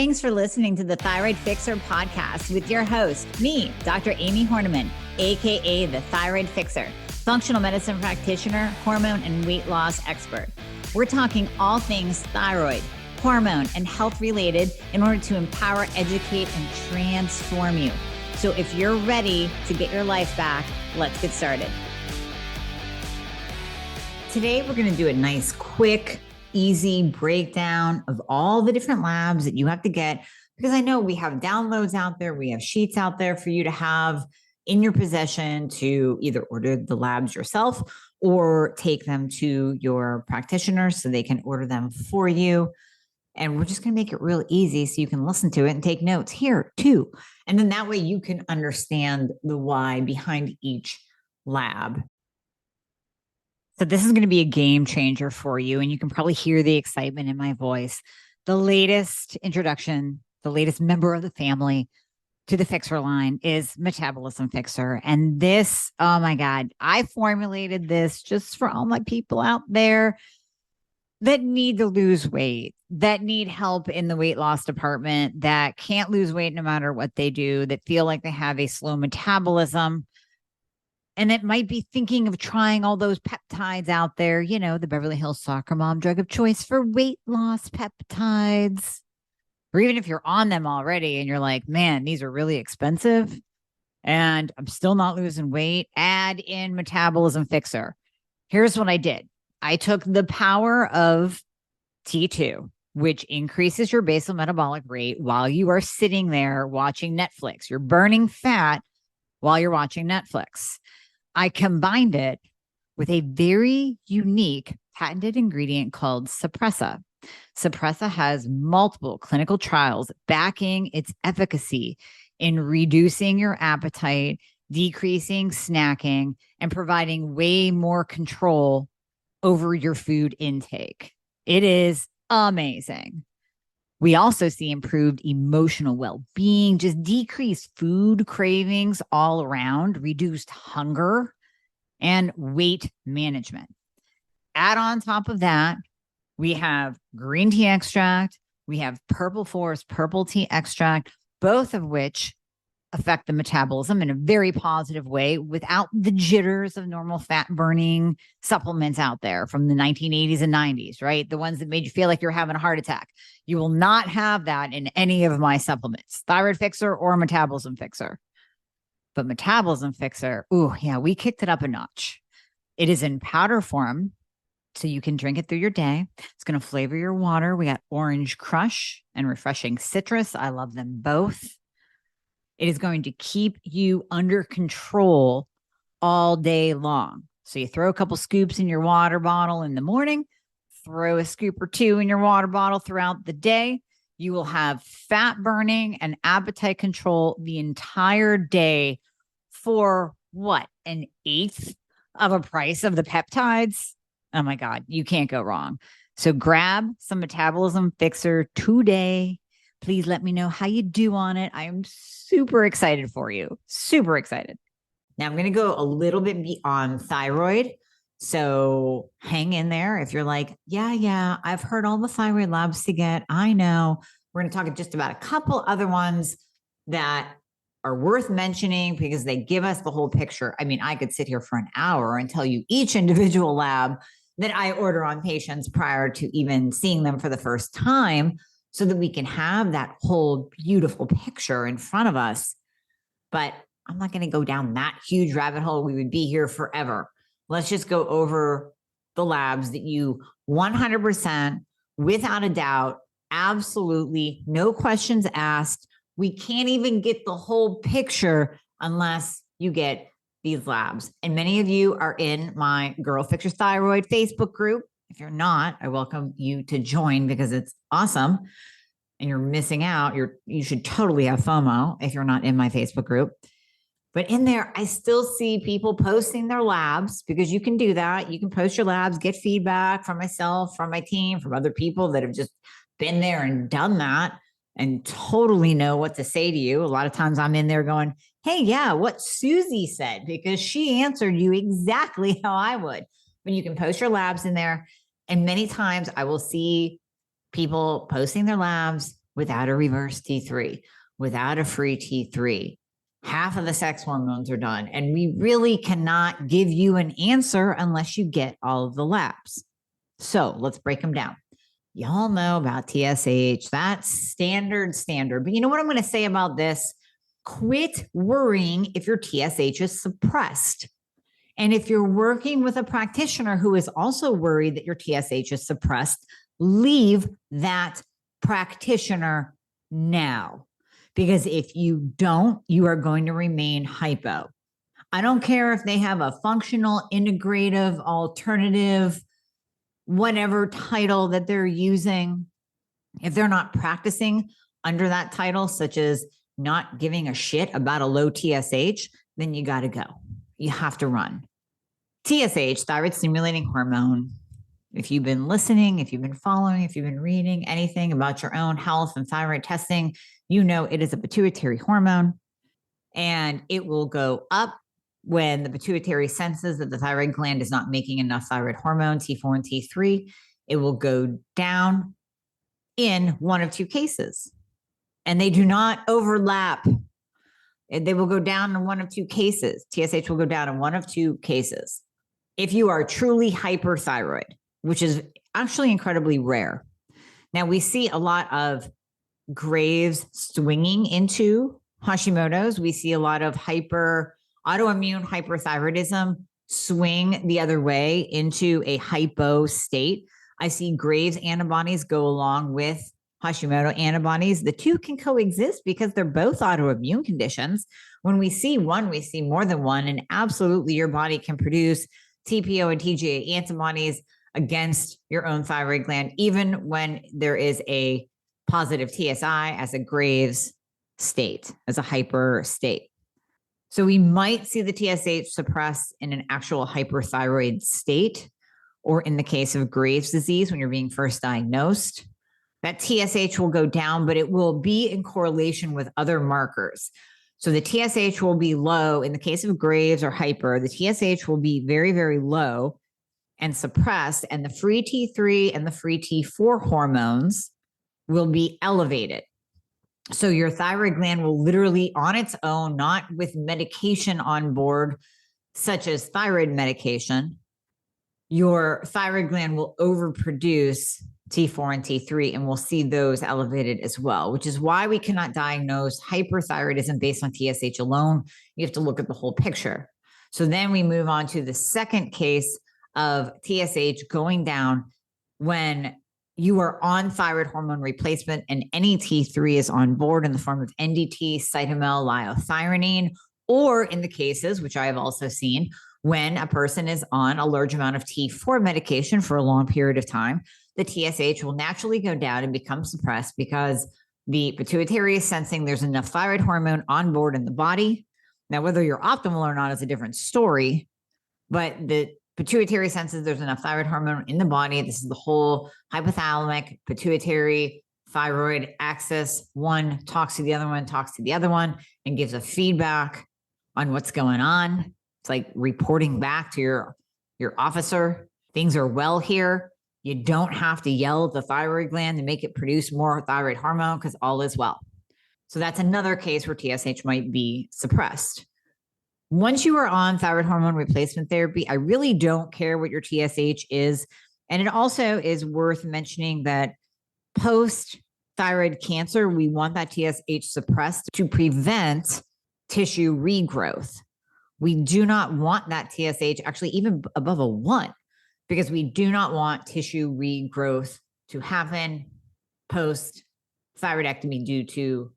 Thanks for listening to the Thyroid Fixxr podcast with your host, me, Dr. Amie Hornaman, aka the Thyroid Fixxr, functional medicine practitioner, hormone and weight loss expert. We're talking all things thyroid, hormone, and health related in order to empower, educate, and transform you. So if you're ready to get your life back, let's get started. Today, we're going to do a nice, quick, easy breakdown of all the different labs that you have to get, because I know we have downloads out there, we have sheets out there for you to have in your possession to either order the labs yourself or take them to your practitioner so they can order them for you. And we're just going to make it real easy so you can listen to it and take notes here too. And then that way you can understand the why behind each lab. So this is going to be a game changer for you, and you can probably hear the excitement in my voice. The latest introduction, the latest member of the family to the Fixxr line is Metabolism Fixxr. And this, oh my God, I formulated this just for all my people out there that need to lose weight, that need help in the weight loss department, that can't lose weight no matter what they do, that feel like they have a slow metabolism, and that might be thinking of trying all those peptides out there, you know, the Beverly Hills soccer mom drug of choice for weight loss peptides. Or even if you're on them already and you're like, man, these are really expensive and I'm still not losing weight, add in Metabolism Fixxr. Here's what I did. I took the power of T2, which increases your basal metabolic rate while you are sitting there watching Netflix. You're burning fat while you're watching Netflix. I combined it with a very unique patented ingredient called Suppressa. Suppressa has multiple clinical trials backing its efficacy in reducing your appetite, decreasing snacking, and providing way more control over your food intake. It is amazing. We also see improved emotional well-being, just decreased food cravings all around, reduced hunger, and weight management. Add on top of that, we have green tea extract, we have purple forest purple tea extract, both of which affect the metabolism in a very positive way without the jitters of normal fat burning supplements out there from the 1980s and 90s, right? The ones that made you feel like you're having a heart attack. You will not have that in any of my supplements, Thyroid Fixxr or Metabolism Fixxr. But Metabolism Fixxr, ooh, yeah, we kicked it up a notch. It is in powder form, so you can drink it through your day. It's going to flavor your water. We got orange crush and refreshing citrus. I love them both. It is going to keep you under control all day long. So you throw a couple scoops in your water bottle in the morning, throw a scoop or two in your water bottle throughout the day. You will have fat burning and appetite control the entire day for what? An eighth of a price of the peptides? Oh my God, you can't go wrong. So grab some Metabolism Fixxr today. Please let me know how you do on it. I am super excited for you. Super excited. Now I'm going to go a little bit beyond thyroid. So hang in there. If you're like, yeah, I've heard all the thyroid labs to get. I know. We're going to talk just about a couple other ones that are worth mentioning because they give us the whole picture. I mean, I could sit here for an hour and tell you each individual lab that I order on patients prior to even seeing them for the first time, so that we can have that whole beautiful picture in front of us. But I'm not going to go down that huge rabbit hole. We would be here forever. Let's just go over the labs that you 100%, without a doubt, absolutely, no questions asked. We can't even get the whole picture unless you get these labs. And many of you are in my Girl Fix Your Thyroid Facebook group. If you're not, I welcome you to join because it's awesome and you're missing out. You should totally have FOMO if you're not in my Facebook group. But in there, I still see people posting their labs because you can do that. You can post your labs, get feedback from myself, from my team, from other people that have just been there and done that and totally know what to say to you. A lot of times I'm in there going, hey, yeah, what Susie said, because she answered you exactly how I would. But you can post your labs in there. And many times I will see people posting their labs without a reverse T3, without a free T3. Half of the sex hormones are done. And we really cannot give you an answer unless you get all of the labs. So let's break them down. Y'all know about TSH. That's standard. But you know what I'm going to say about this? Quit worrying if your TSH is suppressed. And if you're working with a practitioner who is also worried that your TSH is suppressed, leave that practitioner now. Because if you don't, you are going to remain hypo. I don't care if they have a functional, integrative, alternative, whatever title that they're using. If they're not practicing under that title, such as not giving a shit about a low TSH, then you got to go. You have to run. TSH, thyroid stimulating hormone. If you've been listening, if you've been following, if you've been reading anything about your own health and thyroid testing, you know it is a pituitary hormone, and it will go up when the pituitary senses that the thyroid gland is not making enough thyroid hormone, T4 and T3. It will go down in one of two cases, and they do not overlap. They will go down in one of two cases. TSH will go down in one of two cases. If you are truly hyperthyroid, which is actually incredibly rare. Now, we see a lot of Graves swinging into Hashimoto's. We see a lot of autoimmune hyperthyroidism swing the other way into a hypo state. I see Graves antibodies go along with Hashimoto antibodies. The two can coexist because they're both autoimmune conditions. When we see one, we see more than one, and absolutely your body can produce TPO and TGA antibodies against your own thyroid gland, even when there is a positive TSI as a Graves state, as a hyper state. So we might see the TSH suppress in an actual hyperthyroid state, or in the case of Graves' disease, when you're being first diagnosed, that TSH will go down, but it will be in correlation with other markers. So the TSH will be low. In the case of Graves or hyper, the TSH will be very, very low and suppressed, and the free T3 and the free T4 hormones will be elevated. So your thyroid gland will literally on its own, not with medication on board, such as thyroid medication, your thyroid gland will overproduce T4 and T3, and we'll see those elevated as well, which is why we cannot diagnose hyperthyroidism based on TSH alone. You have to look at the whole picture. So then we move on to the second case of TSH going down when you are on thyroid hormone replacement and any T3 is on board in the form of NDT, cytomel, liothyronine, or in the cases, which I have also seen, when a person is on a large amount of T4 medication for a long period of time, the TSH will naturally go down and become suppressed because the pituitary is sensing there's enough thyroid hormone on board in the body. Now, whether you're optimal or not is a different story, but the pituitary senses there's enough thyroid hormone in the body. This is the whole hypothalamic pituitary thyroid axis. One talks to the other one, and gives a feedback on what's going on. It's like reporting back to your officer. Things are well here. You don't have to yell at the thyroid gland to make it produce more thyroid hormone because all is well. So that's another case where TSH might be suppressed. Once you are on thyroid hormone replacement therapy, I really don't care what your TSH is. And it also is worth mentioning that post-thyroid cancer, we want that TSH suppressed to prevent tissue regrowth. We do not want that TSH actually even above a 1, because we do not want tissue regrowth to happen post-thyroidectomy due to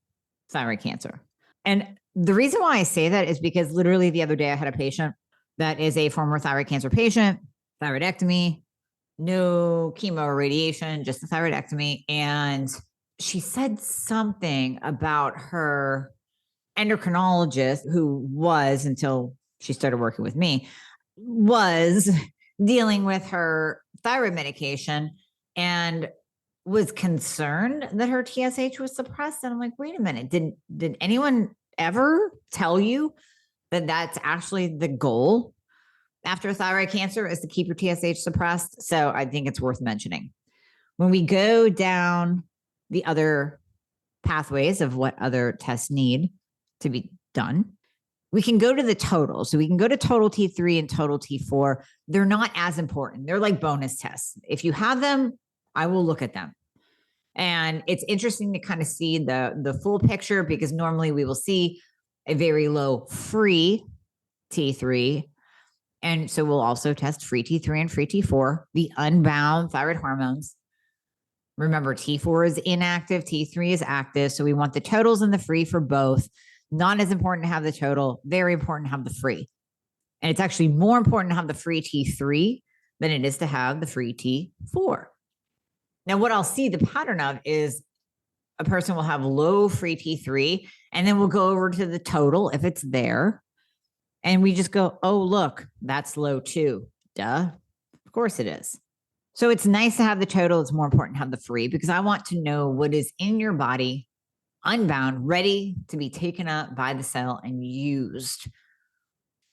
thyroid cancer. And the reason why I say that is because literally the other day I had a patient that is a former thyroid cancer patient, thyroidectomy, no chemo or radiation, just a thyroidectomy. And she said something about her endocrinologist, who was, until she started working with me, was dealing with her thyroid medication and was concerned that her TSH was suppressed. And I'm like, wait a minute, did anyone ever tell you that that's actually the goal after thyroid cancer, is to keep your TSH suppressed? So I think it's worth mentioning. When we go down the other pathways of what other tests need to be done. We can go to the total. So we can go to total T3 and total T4. They're not as important. They're like bonus tests. If you have them, I will look at them. And it's interesting to kind of see the full picture, because normally we will see a very low free T3. And so we'll also test free T3 and free T4, the unbound thyroid hormones. Remember, T4 is inactive, T3 is active. So we want the totals and the free for both. Not as important to have the total, very important to have the free. And it's actually more important to have the free T3 than it is to have the free T4. Now, what I'll see the pattern of is a person will have low free T3, and then we'll go over to the total if it's there. And we just go, oh, look, that's low too. Duh. Of course it is. So it's nice to have the total. It's more important to have the free, because I want to know what is in your body, unbound, ready to be taken up by the cell and used.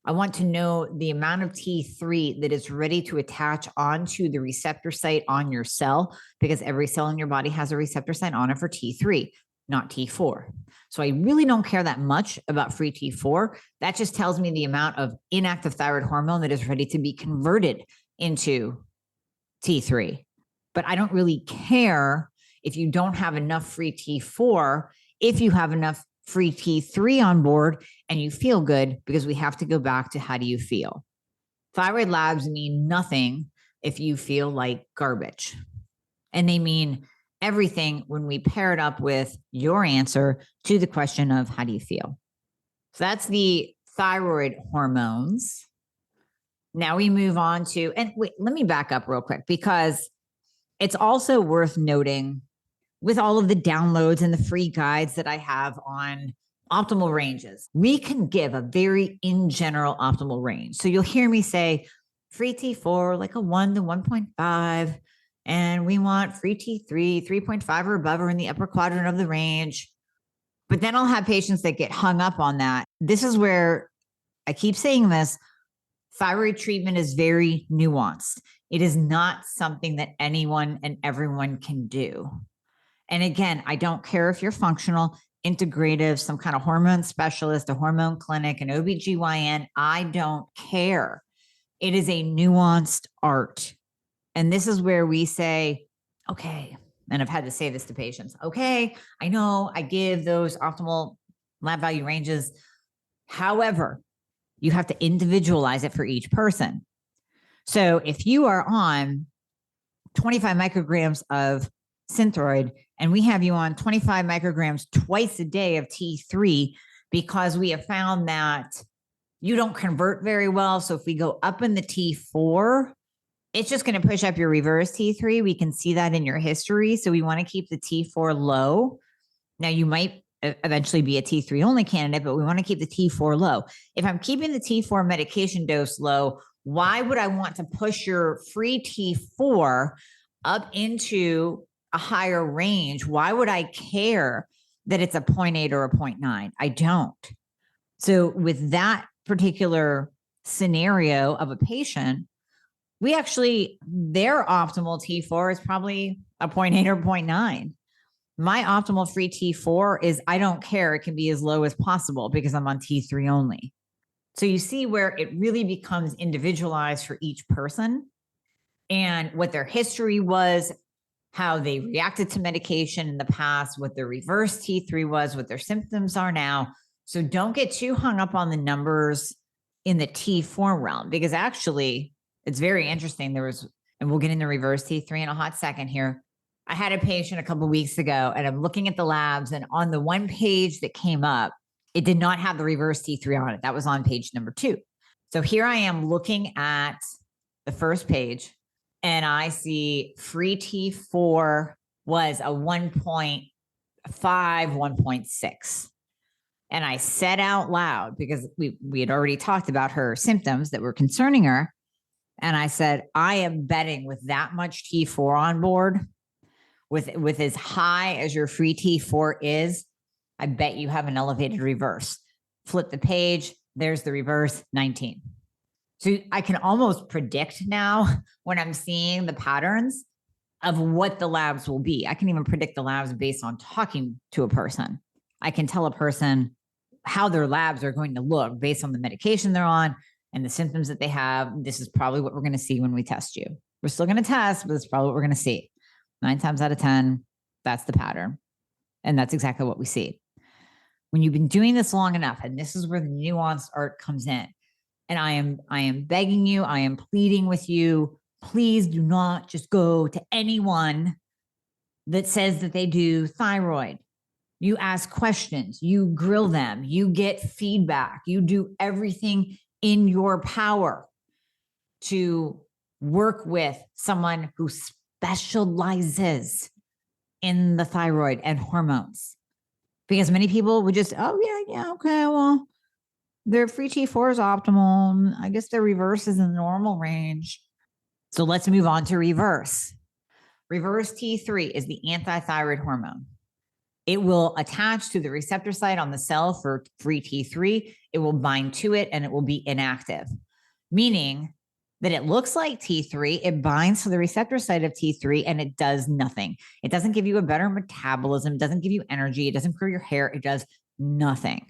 I want to know the amount of T3 that is ready to attach onto the receptor site on your cell, because every cell in your body has a receptor site on it for T3, not T4. So I really don't care that much about free T4. That just tells me the amount of inactive thyroid hormone that is ready to be converted into T3. But I don't really care if you don't have enough free T4, if you have enough free T3 on board and you feel good, because we have to go back to how do you feel. Thyroid labs mean nothing if you feel like garbage. And they mean everything when we pair it up with your answer to the question of how do you feel. So that's the thyroid hormones. Now we move on to, and wait, let me back up real quick, because it's also worth noting with all of the downloads and the free guides that I have on optimal ranges, we can give a very in general optimal range. So you'll hear me say free T4, like a 1 to 1.5, and we want free T3, 3.5 or above, or in the upper quadrant of the range. But then I'll have patients that get hung up on that. This is where I keep saying this. Thyroid treatment is very nuanced. It is not something that anyone and everyone can do. And again, I don't care if you're functional, integrative, some kind of hormone specialist, a hormone clinic, an OBGYN. I don't care. It is a nuanced art. And this is where we say, okay, and I've had to say this to patients, okay, I know I give those optimal lab value ranges. However, you have to individualize it for each person. So if you are on 25 micrograms of Synthroid and we have you on 25 micrograms twice a day of T3, because we have found that you don't convert very well. So if we go up in the T4, it's just going to push up your reverse T3. We can see that in your history. So we want to keep the T4 low. Now you might eventually be a T3 only candidate, but we want to keep the T4 low. If I'm keeping the T4 medication dose low, why would I want to push your free T4 up into a higher range? Why would I care that it's a 0.8 or a 0.9? I don't. So with that particular scenario of a patient, we actually, their optimal T4 is probably a 0.8 or 0.9. My optimal free T4 is, I don't care. It can be as low as possible because I'm on T3 only. So you see where it really becomes individualized for each person and what their history was, how they reacted to medication in the past, what their reverse T3 was, what their symptoms are now. So don't get too hung up on the numbers in the T4 realm, because actually it's very interesting. There was, and we'll get into reverse T3 in a hot second here. I had a patient a couple of weeks ago and I'm looking at the labs, and on the one page that came up, it did not have the reverse T3 on it. That was on page number 2. So here I am looking at the first page and I see free T4 was a 1.5, 1.6. And I said out loud, because we had already talked about her symptoms that were concerning her. And I said, I am betting with that much T4 on board, with as high as your free T4 is, I bet you have an elevated reverse. Flip the page, there's the reverse, 19. So I can almost predict now when I'm seeing the patterns of what the labs will be. I can even predict the labs based on talking to a person. I can tell a person how their labs are going to look based on the medication they're on and the symptoms that they have. This is probably what we're going to see when we test you. We're still going to test, but it's probably what we're going to see. 9 times out of 10, that's the pattern. And that's exactly what we see. When you've been doing this long enough, and this is where the nuanced art comes in, and I am begging you, I am pleading with you, please do not just go to anyone that says that they do thyroid. You ask questions, you grill them, you get feedback, you do everything in your power to work with someone who specializes in the thyroid and hormones. Because many people would just, okay, well, their free T4 is optimal. I guess their reverse is in the normal range. So let's move on to reverse. Reverse T3 is the anti-thyroid hormone. It will attach to the receptor site on the cell for free T3. It will bind to it and it will be inactive, meaning that it looks like T3, it binds to the receptor site of T3 and it does nothing. It doesn't give you a better metabolism. It doesn't give you energy. It doesn't grow your hair. It does nothing.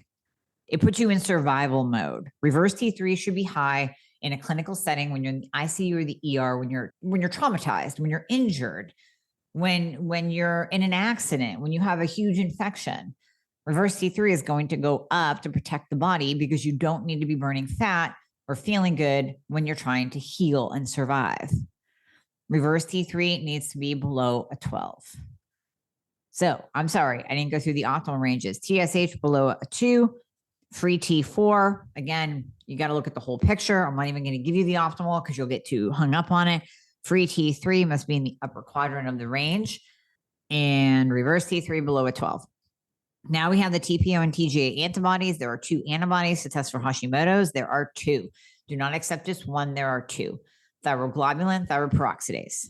It puts you in survival mode. Reverse T3 should be high in a clinical setting when you're in the ICU or the ER, when you're traumatized, when you're injured, when you're in an accident, when you have a huge infection. Reverse T3 is going to go up to protect the body because you don't need to be burning fat or feeling good when you're trying to heal and survive. Reverse T3 needs to be below a 12. So I'm sorry, I didn't go through the optimal ranges. TSH below a 2, free T4. Again, you got to look at the whole picture. I'm not even going to give you the optimal because you'll get too hung up on it. Free T3 must be in the upper quadrant of the range, and reverse T3 below a 12. Now we have the TPO and TGA antibodies. There are 2 antibodies to test for Hashimoto's. There are 2. Do not accept just one. There are 2. Thyroglobulin, thyroperoxidase.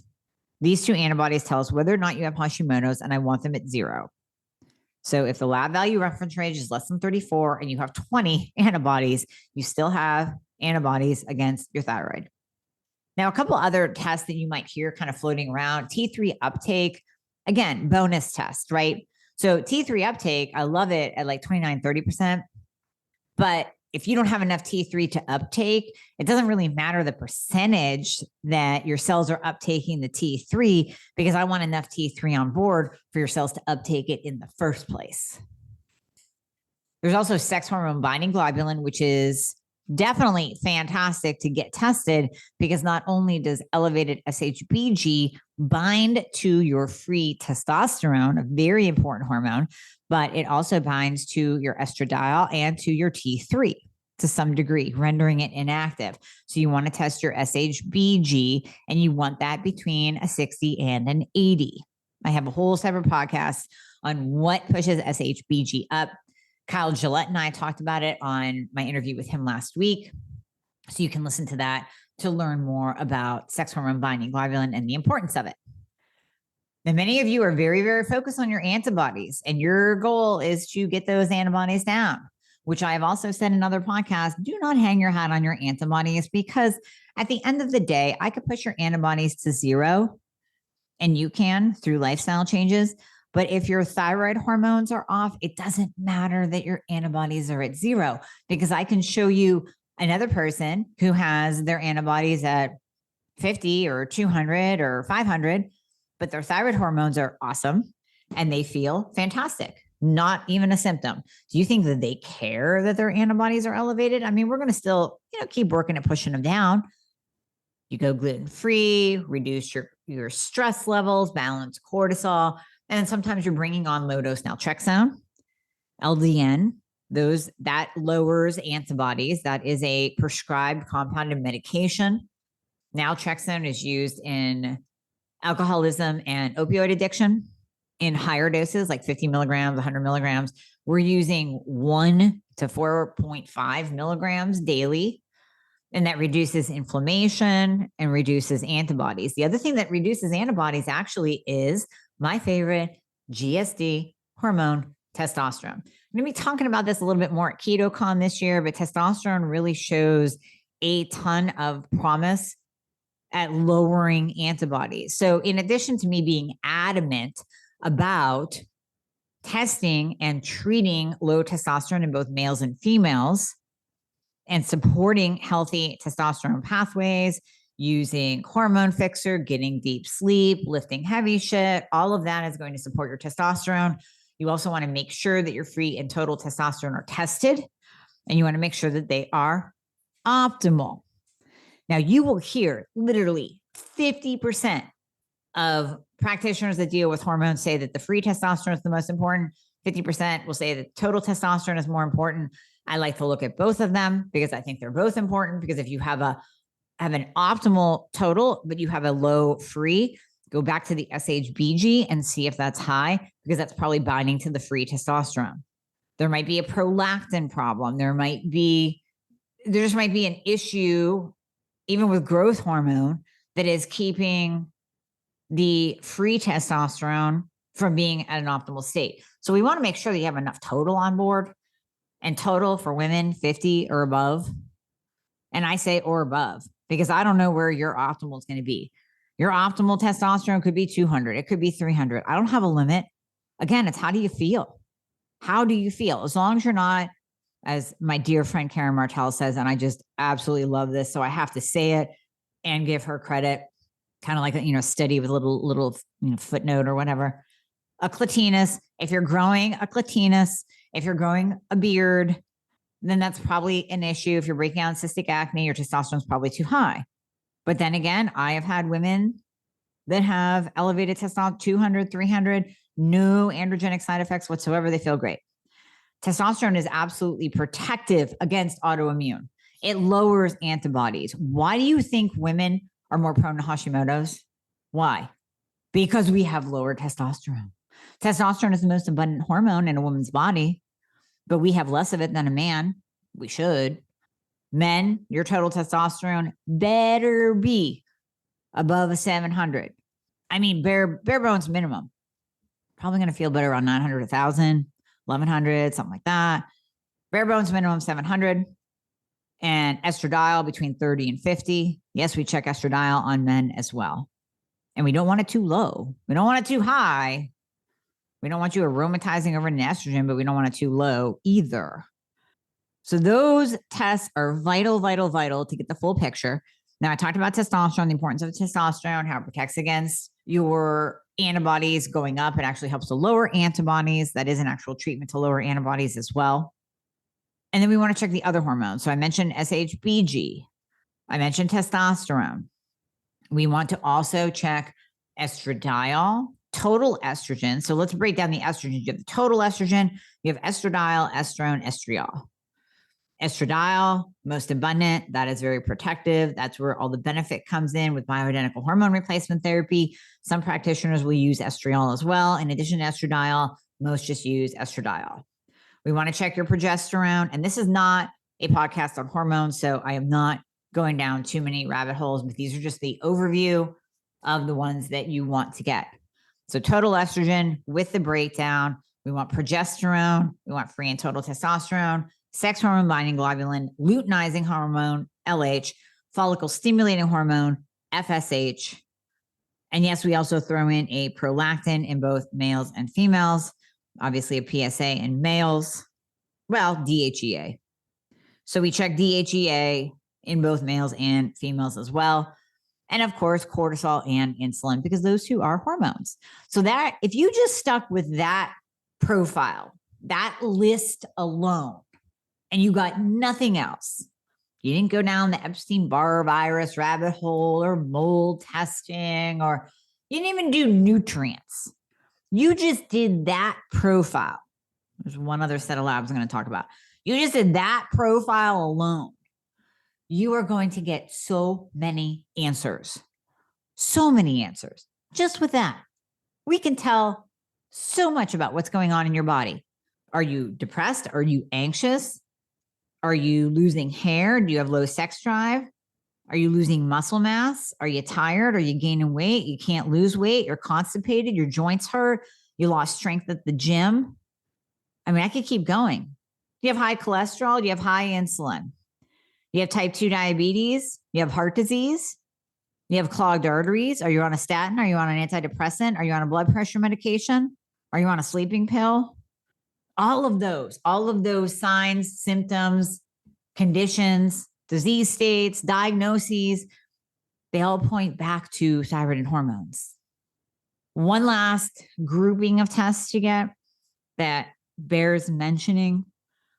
These 2 antibodies tell us whether or not you have Hashimoto's, and I want them at 0. So if the lab value reference range is less than 34 and you have 20 antibodies, you still have antibodies against your thyroid. Now, a couple other tests that you might hear kind of floating around, T3 uptake, again, bonus test, right? So T3 uptake, I love it at like 29, 30%. But if you don't have enough T3 to uptake, it doesn't really matter the percentage that your cells are uptaking the T3, because I want enough T3 on board for your cells to uptake it in the first place. There's also sex hormone binding globulin, which is definitely fantastic to get tested, because not only does elevated SHBG bind to your free testosterone, a very important hormone, but it also binds to your estradiol and to your T3 to some degree, rendering it inactive. So you want to test your SHBG, and you want that between a 60 and an 80. I have a whole separate podcast on what pushes SHBG up. Kyle Gillette and I talked about it on my interview with him last week. So you can listen to that to learn more about sex hormone binding globulin and the importance of it. Now, many of you are very, very focused on your antibodies, and your goal is to get those antibodies down, which I have also said in other podcasts. Do not hang your hat on your antibodies, because at the end of the day, I could push your antibodies to 0, and you can through lifestyle changes. But if your thyroid hormones are off, it doesn't matter that your antibodies are at 0, because I can show you another person who has their antibodies at 50 or 200 or 500, but their thyroid hormones are awesome and they feel fantastic. Not even a symptom. Do you think that they care that their antibodies are elevated? I mean, we're going to still, keep working at pushing them down. You go gluten-free, reduce your stress levels, balance cortisol. And then sometimes you're bringing on low-dose naltrexone, LDN. That lowers antibodies. That is a prescribed compounded medication. Naltrexone is used in alcoholism and opioid addiction in higher doses, like 50 milligrams, 100 milligrams. We're using 1 to 4.5 milligrams daily. And that reduces inflammation and reduces antibodies. The other thing that reduces antibodies actually is my favorite, GSD, hormone, testosterone. I'm going to be talking about this a little bit more at KetoCon this year, but testosterone really shows a ton of promise at lowering antibodies. So in addition to me being adamant about testing and treating low testosterone in both males and females and supporting healthy testosterone pathways, using hormone Fixxr, getting deep sleep, lifting heavy shit, all of that is going to support your testosterone. You also want to make sure that your free and total testosterone are tested, and you want to make sure that they are optimal. Now, you will hear literally 50% of practitioners that deal with hormones say that the free testosterone is the most important. 50% will say that total testosterone is more important. I like to look at both of them because I think they're both important, because if you have an optimal total, but you have a low free, go back to the SHBG and see if that's high, because that's probably binding to the free testosterone. There might be a prolactin problem. There just might be an issue, even with growth hormone, that is keeping the free testosterone from being at an optimal state. So we want to make sure that you have enough total on board, and total for women, 50 or above. And I say or above, because I don't know where your optimal is going to be. Your optimal testosterone could be 200. It could be 300. I don't have a limit. Again, it's how do you feel? How do you feel? As long as you're not, as my dear friend Karen Martell says, and I just absolutely love this, so I have to say it and give her credit, kind of like, study with a little footnote or whatever. A clitoris, if you're growing a clitoris, if you're growing a beard, then that's probably an issue. If you're breaking out cystic acne, your testosterone is probably too high. But then again, I have had women that have elevated testosterone, 200, 300, no androgenic side effects whatsoever. They feel great. Testosterone is absolutely protective against autoimmune. It lowers antibodies. Why do you think women are more prone to Hashimoto's? Why? Because we have lower testosterone. Testosterone is the most abundant hormone in a woman's body, but we have less of it than a man. We should. Men, your total testosterone better be above a 700. I mean, bare bones minimum. Probably going to feel better around 900, 1,000, 1,100, something like that. Bare bones minimum 700. And estradiol between 30 and 50. Yes, we check estradiol on men as well. And we don't want it too low. We don't want it too high. We don't want you aromatizing over an estrogen, but we don't want it too low either. So those tests are vital, vital, vital to get the full picture. Now, I talked about testosterone, the importance of testosterone, how it protects against your antibodies going up. It actually helps to lower antibodies. That is an actual treatment to lower antibodies as well. And then we want to check the other hormones. So I mentioned SHBG. I mentioned testosterone. We want to also check estradiol, total estrogen. So let's break down the estrogen. You have the total estrogen, you have estradiol, estrone, estriol. Estradiol, most abundant. That is very protective. That's where all the benefit comes in with bioidentical hormone replacement therapy. Some practitioners will use estriol as well. In addition to estradiol, most just use estradiol. We want to check your progesterone. And this is not a podcast on hormones, so I am not going down too many rabbit holes, but these are just the overview of the ones that you want to get. So total estrogen with the breakdown. We want progesterone. We want free and total testosterone, sex hormone binding globulin, luteinizing hormone, LH, follicle stimulating hormone, FSH. And yes, we also throw in a prolactin in both males and females. Obviously a PSA in males. Well, DHEA. So we check DHEA in both males and females as well. And of course, cortisol and insulin, because those two are hormones. So that if you just stuck with that profile, that list alone, and you got nothing else, you didn't go down the Epstein-Barr virus rabbit hole or mold testing, or you didn't even do nutrients. You just did that profile. There's one other set of labs I'm going to talk about. You just did that profile alone. You are going to get so many answers. So many answers. Just with that, we can tell so much about what's going on in your body. Are you depressed? Are you anxious? Are you losing hair? Do you have low sex drive? Are you losing muscle mass? Are you tired? Are you gaining weight? You can't lose weight. You're constipated. Your joints hurt. You lost strength at the gym. I mean, I could keep going. You have high cholesterol. You have high insulin. You have type 2 diabetes. You have heart disease. You have clogged arteries. Are you on a statin? Are you on an antidepressant? Are you on a blood pressure medication? Are you on a sleeping pill? All of those signs, symptoms, conditions, disease states, diagnoses, they all point back to thyroid and hormones. One last grouping of tests you get that bears mentioning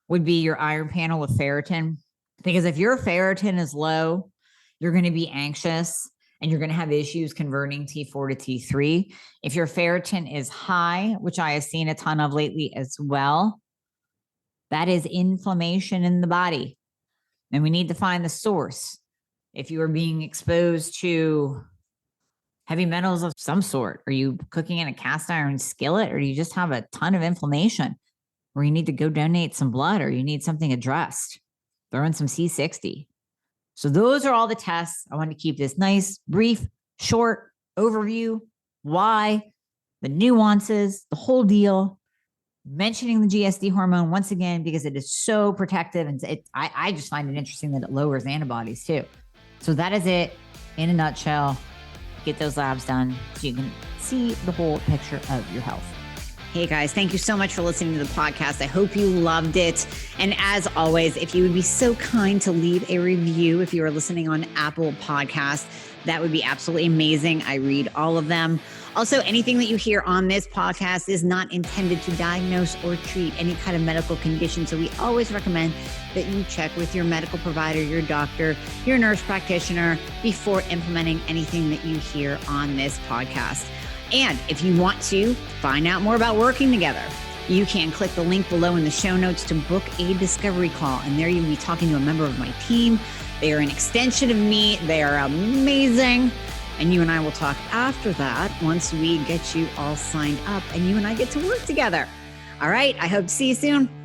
would be your iron panel with ferritin. Because if your ferritin is low, you're going to be anxious and you're going to have issues converting T4 to T3. If your ferritin is high, which I have seen a ton of lately as well, that is inflammation in the body. And we need to find the source. If you are being exposed to heavy metals of some sort, are you cooking in a cast iron skillet, or do you just have a ton of inflammation where you need to go donate some blood, or you need something addressed? Throw in some C60. So those are all the tests. I want to keep this nice, brief, short overview. Why, the nuances, the whole deal. Mentioning the GSD hormone once again, because it is so protective. And I just find it interesting that it lowers antibodies too. So that is it in a nutshell. Get those labs done so you can see the whole picture of your health. Hey guys, thank you so much for listening to the podcast. I hope you loved it. And as always, if you would be so kind to leave a review if you are listening on Apple Podcasts, that would be absolutely amazing. I read all of them. Also, anything that you hear on this podcast is not intended to diagnose or treat any kind of medical condition. So we always recommend that you check with your medical provider, your doctor, your nurse practitioner before implementing anything that you hear on this podcast. And if you want to find out more about working together, you can click the link below in the show notes to book a discovery call. And there you'll be talking to a member of my team. They are an extension of me. They are amazing. And you and I will talk after that once we get you all signed up and you and I get to work together. All right. I hope to see you soon.